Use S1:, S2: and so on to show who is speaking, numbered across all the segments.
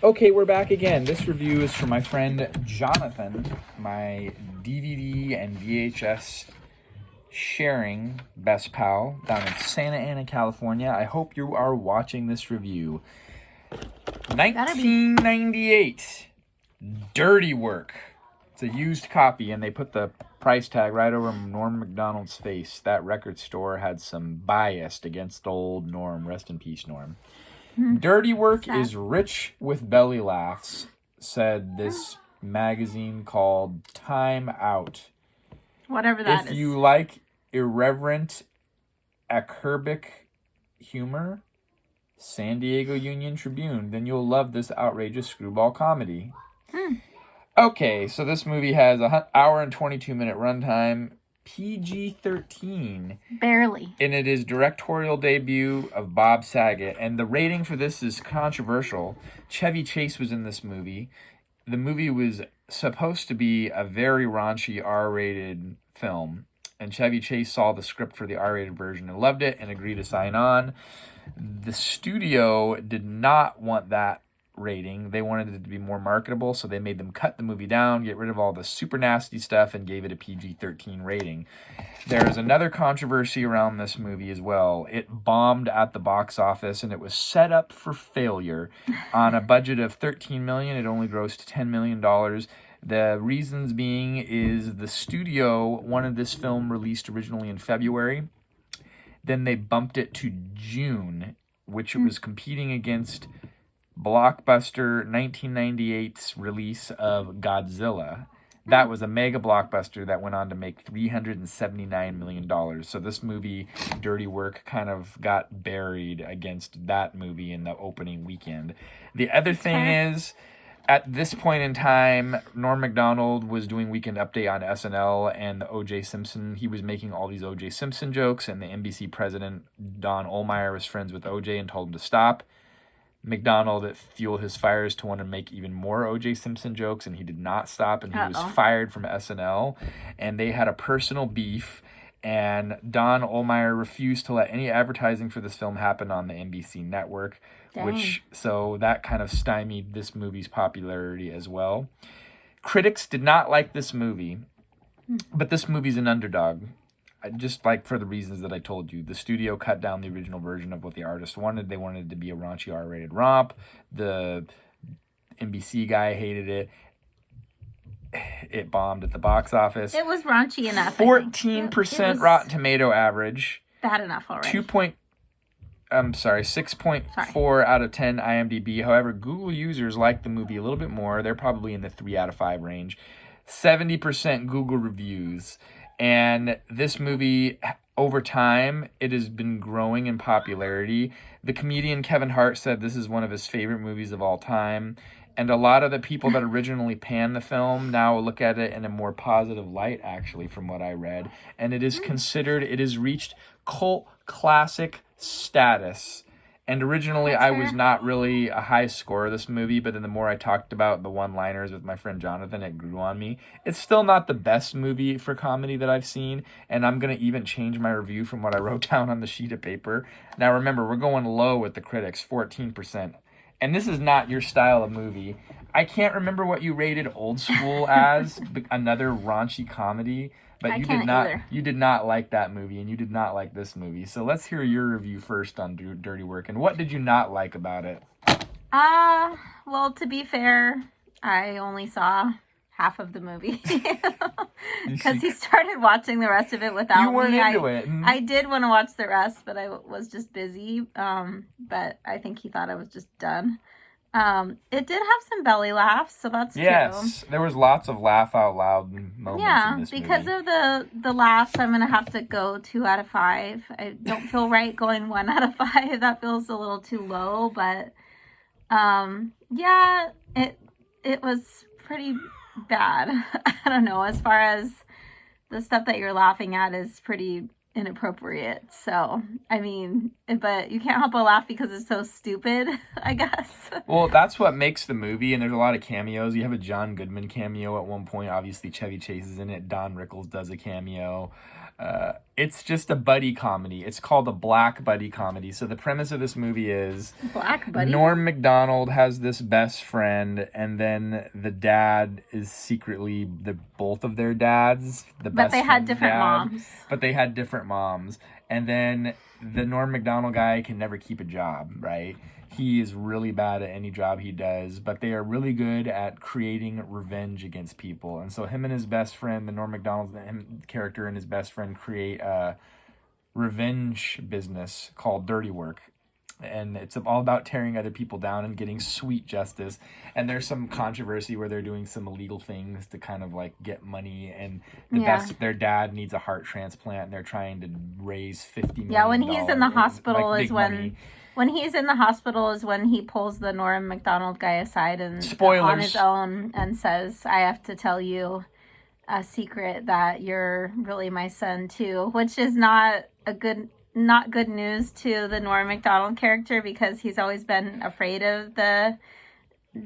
S1: Okay, we're back again. This review is from my friend Jonathan, my DVD and VHS sharing best pal down in Santa Ana, California. I hope you are watching this review. 1998, Dirty Work. It's a used copy, and they put the price tag right over Norm MacDonald's face. That record store had some bias against old Norm. Rest in peace, Norm. Dirty Work is rich with belly laughs, said this magazine called Time Out.
S2: Whatever that is.
S1: If you like irreverent, acerbic humor, San Diego Union Tribune, then you'll love this outrageous screwball comedy. Okay, so this movie has an hour and 22-minute runtime, PG-13.
S2: Barely.
S1: And it is directorial debut of Bob Saget. And the rating for this is controversial. Chevy Chase was in this movie. The movie was supposed to be a very raunchy R-rated film. And Chevy Chase saw the script for the R-rated version and loved it and agreed to sign on. The studio did not want that rating. They wanted it to be more marketable, so they made them cut the movie down, get rid of all the super nasty stuff, and gave it a PG-13 rating. There's another controversy around this movie as well. It bombed at the box office, and it was set up for failure. On a budget of $13 million, it only grossed $10 million. The reasons being is the studio wanted this film released originally in February. Then they bumped it to June, which it was competing against blockbuster 1998's release of Godzilla. That was a mega blockbuster that went on to make $379 million. So this movie, Dirty Work, kind of got buried against that movie in the opening weekend. The other thing is, at this point in time, Norm MacDonald was doing Weekend Update on SNL and the O.J. Simpson. He was making all these O.J. Simpson jokes, and the NBC president, Don Ohlmeyer, was friends with O.J. and told him to stop. MacDonald, it fueled his fires to want to make even more O.J. Simpson jokes, and he did not stop, and he was fired from SNL. And they had a personal beef, and Don Ohlmeyer refused to let any advertising for this film happen on the NBC network, so that kind of stymied this movie's popularity as well. Critics did not like this movie, but this movie's an underdog. Just like for the reasons that I told you. The studio cut down the original version of what the artist wanted. They wanted it to be a raunchy R-rated romp. The NBC guy hated it. It bombed at the box office.
S2: It was raunchy enough.
S1: 14% Rotten Tomato average.
S2: Bad enough already.
S1: 6.4 out of 10 IMDb. However, Google users like the movie a little bit more. They're probably in the 3 out of 5 range. 70% Google reviews. And this movie, over time, it has been growing in popularity. The comedian Kevin Hart said this is one of his favorite movies of all time. And a lot of the people that originally panned the film now look at it in a more positive light, actually, from what I read. And it is considered, it has reached cult classic status. And originally, I was not really a high scorer of this movie, but then the more I talked about the one-liners with my friend Jonathan, it grew on me. It's still not the best movie for comedy that I've seen, and I'm going to even change my review from what I wrote down on the sheet of paper. Now, remember, we're going low with the critics, 14%. And this is not your style of movie. I can't remember what you rated Old School as, another raunchy comedy. But you did not like that movie, and you did not like this movie. So let's hear your review first on Dirty Work. And what did you not like about it?
S2: Well, to be fair, I only saw half of the movie. Because he started watching the rest of it without me.
S1: You weren't into it.
S2: I did want to watch the rest, but I was just busy. But I think he thought I was just done. It did have some belly laughs, so that's
S1: Yes, there was lots of laugh out loud moments in this movie.
S2: Because of the laughs, I'm gonna have to go 2 out of 5. I don't feel right going 1 out of 5. That feels a little too low, but it was pretty bad. I don't know. As far as the stuff that you're laughing at is pretty inappropriate. So, I mean, but you can't help but laugh because it's so stupid, I guess.
S1: Well, that's what makes the movie, and there's a lot of cameos. You have a John Goodman cameo at one point. Obviously, Chevy Chase is in it. Don Rickles does a cameo. It's just a buddy comedy. It's called a black buddy comedy. So the premise of this movie is
S2: Black buddy.
S1: Norm MacDonald has this best friend, and then the dad is secretly both of their dads.
S2: But they had different moms.
S1: But they had different moms. And then the Norm MacDonald guy can never keep a job, right? He is really bad at any job he does, but they are really good at creating revenge against people. And so him and his best friend, the Norm MacDonald character and his best friend, create a revenge business called Dirty Work. And it's all about tearing other people down and getting sweet justice. And there's some controversy where they're doing some illegal things to kind of like get money. And their dad needs a heart transplant, and they're trying to raise $50 million.
S2: Yeah, when he's in the hospital
S1: like,
S2: is when...
S1: money.
S2: When he's in the hospital is when he pulls the Norm MacDonald guy aside and
S1: Spoilers.
S2: on his own and says, I have to tell you a secret that you're really my son too, which is not good news to the Norm MacDonald character, because he's always been afraid of the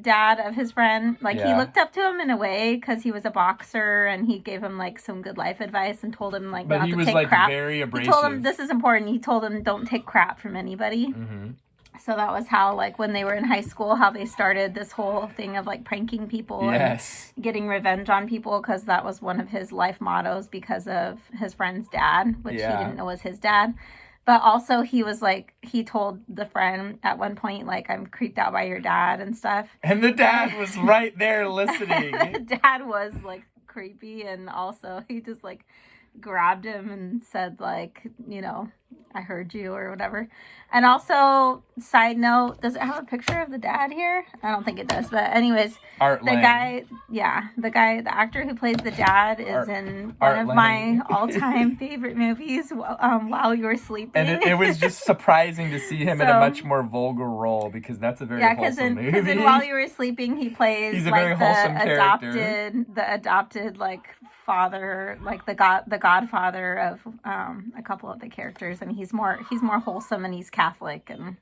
S2: dad of his friend. Like, he looked up to him in a way because he was a boxer, and he gave him like some good life advice and told him like
S1: but
S2: not
S1: he
S2: to
S1: was
S2: take
S1: like
S2: crap.
S1: very abrasive.
S2: He told him this is important. He told him don't take crap from anybody.
S1: Mm-hmm.
S2: So that was how, like, when they were in high school, how they started this whole thing of like pranking people and getting revenge on people, because that was one of his life mottos because of his friend's dad, which he didn't know was his dad. But also he was like, he told the friend at one point, like, I'm creeped out by your dad and stuff.
S1: And the dad was right there listening.
S2: The dad was like creepy, and also he just like grabbed him and said like, you know, I heard you or whatever. And also, side note, does it have a picture of the dad here? I don't think it does. But anyways, the actor who plays the dad is in one of my all-time favorite movies, While You Were Sleeping.
S1: And it was just surprising to see him in a much more vulgar role, because that's a very wholesome movie.
S2: Because in While You Were Sleeping, he plays
S1: He's a
S2: like
S1: very wholesome character.
S2: the adopted like father, like the godfather of a couple of the characters, and he's more wholesome, and he's Catholic. And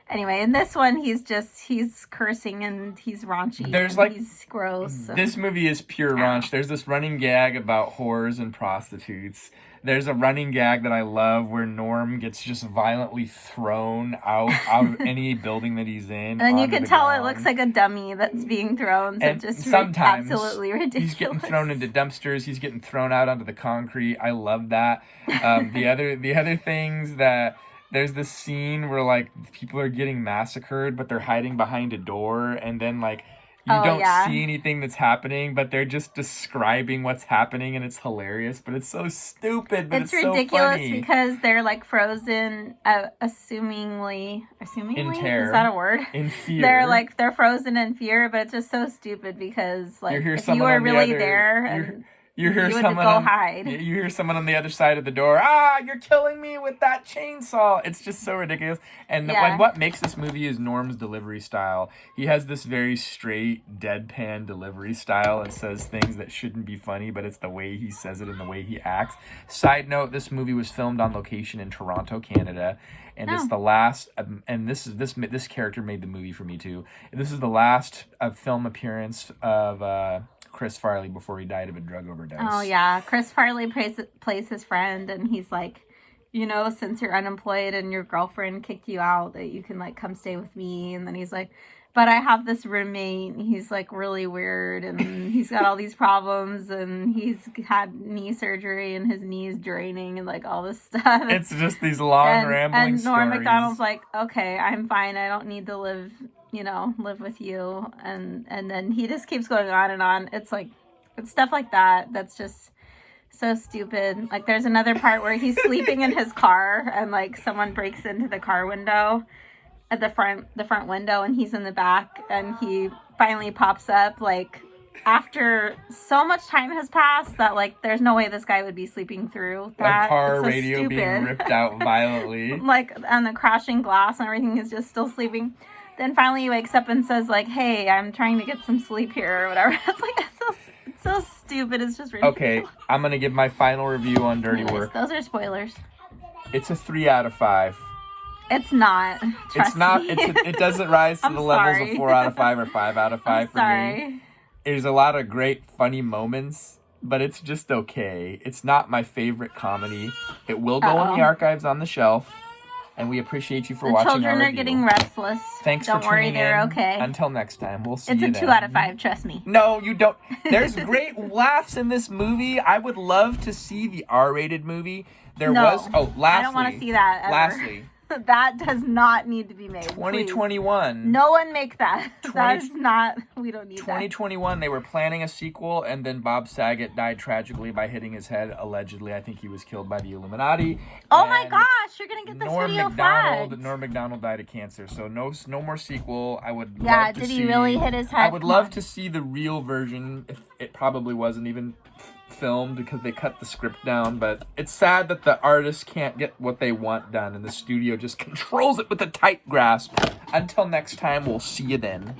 S2: anyway, in this one he's cursing and he's raunchy. He's gross.
S1: This movie is pure raunch. There's this running gag about whores and prostitutes. There's a running gag that I love where Norm gets just violently thrown out of any building that he's in.
S2: And you can tell it looks like a dummy that's being thrown. So
S1: and
S2: just
S1: sometimes
S2: absolutely ridiculous.
S1: He's getting thrown into dumpsters. He's getting thrown out onto the concrete. I love that. The other things that... There's this scene where, like, people are getting massacred, but they're hiding behind a door, and then, like, you don't see anything that's happening, but they're just describing what's happening, and it's hilarious, but it's so stupid, but it's
S2: ridiculous
S1: so funny.
S2: Because they're, like, frozen, assumingly,
S1: in terror.
S2: Is that a word?
S1: In fear.
S2: They're frozen in fear, but it's just so stupid because, like, if you
S1: were
S2: were really there and...
S1: You hear someone on the other side of the door. You're killing me with that chainsaw. It's just so ridiculous. And what makes this movie is Norm's delivery style. He has this very straight, deadpan delivery style and says things that shouldn't be funny, but it's the way he says it and the way he acts. Side note: this movie was filmed on location in Toronto, Canada, and it's the last. And this character made the movie for me too. This is the last film appearance of. Chris Farley before he died of a drug overdose.
S2: Oh, yeah. Chris Farley plays his friend, and he's like, you know, since you're unemployed and your girlfriend kicked you out, that you can, like, come stay with me. And then he's like, but I have this roommate, and he's, like, really weird, and he's got all these problems, and he's had knee surgery, and his knee is draining, and, like, all this stuff.
S1: It's just these long, rambling
S2: stories. And Norm MacDonald's like, okay, I'm fine. I don't need to live with you. And then he just keeps going on and on. It's like, it's stuff like that that's just so stupid. Like, there's another part where he's sleeping in his car, and, like, someone breaks into the car window at the front window, and he's in the back, and he finally pops up, like, after so much time has passed that, like, there's no way this guy would be sleeping through that.
S1: The car radio being ripped out violently.
S2: Like, and the crashing glass and everything is just still sleeping. Then finally he wakes up and says, like, hey, I'm trying to get some sleep here or whatever. It's like, it's so stupid. It's just ridiculous.
S1: Okay, I'm going to give my final review on Dirty Work.
S2: Those are spoilers.
S1: It's a 3 out of 5.
S2: It's not.
S1: It's not. It doesn't rise to the levels of 4 out of 5 or 5 out of 5 for me. There's a lot of great funny moments, but it's just okay. It's not my favorite comedy. It will go in the
S2: Uh-oh.
S1: archives on the shelf, and we appreciate you for
S2: The
S1: watching
S2: children
S1: our
S2: are
S1: review.
S2: getting restless.
S1: Thanks
S2: Don't
S1: for
S2: worry,
S1: tuning
S2: they're
S1: in.
S2: okay.
S1: Until next time, we'll see
S2: It's
S1: you
S2: a
S1: then.
S2: 2 out of 5, trust me.
S1: No, you don't. There's great laughs in this movie. I would love to see the R-rated movie. There
S2: No,
S1: was. Oh, lastly,
S2: I don't want to see that ever.
S1: Lastly,
S2: That does not need to be made.
S1: 2021.
S2: Please. No one make that. That is not. We don't need
S1: 2021, they were planning a sequel, and then Bob Saget died tragically by hitting his head. Allegedly, I think he was killed by the Illuminati.
S2: Oh my gosh, you're gonna get this
S1: Norm
S2: video
S1: MacDonald.
S2: flagged.
S1: Norm MacDonald died of cancer, so no more sequel. I would
S2: Yeah,
S1: love to
S2: did
S1: see.
S2: he really hit his head?
S1: I would love to see the real version. If it probably wasn't even filmed because they cut the script down, but it's sad that the artists can't get what they want done and the studio just controls it with a tight grasp. Until next time, we'll see you then.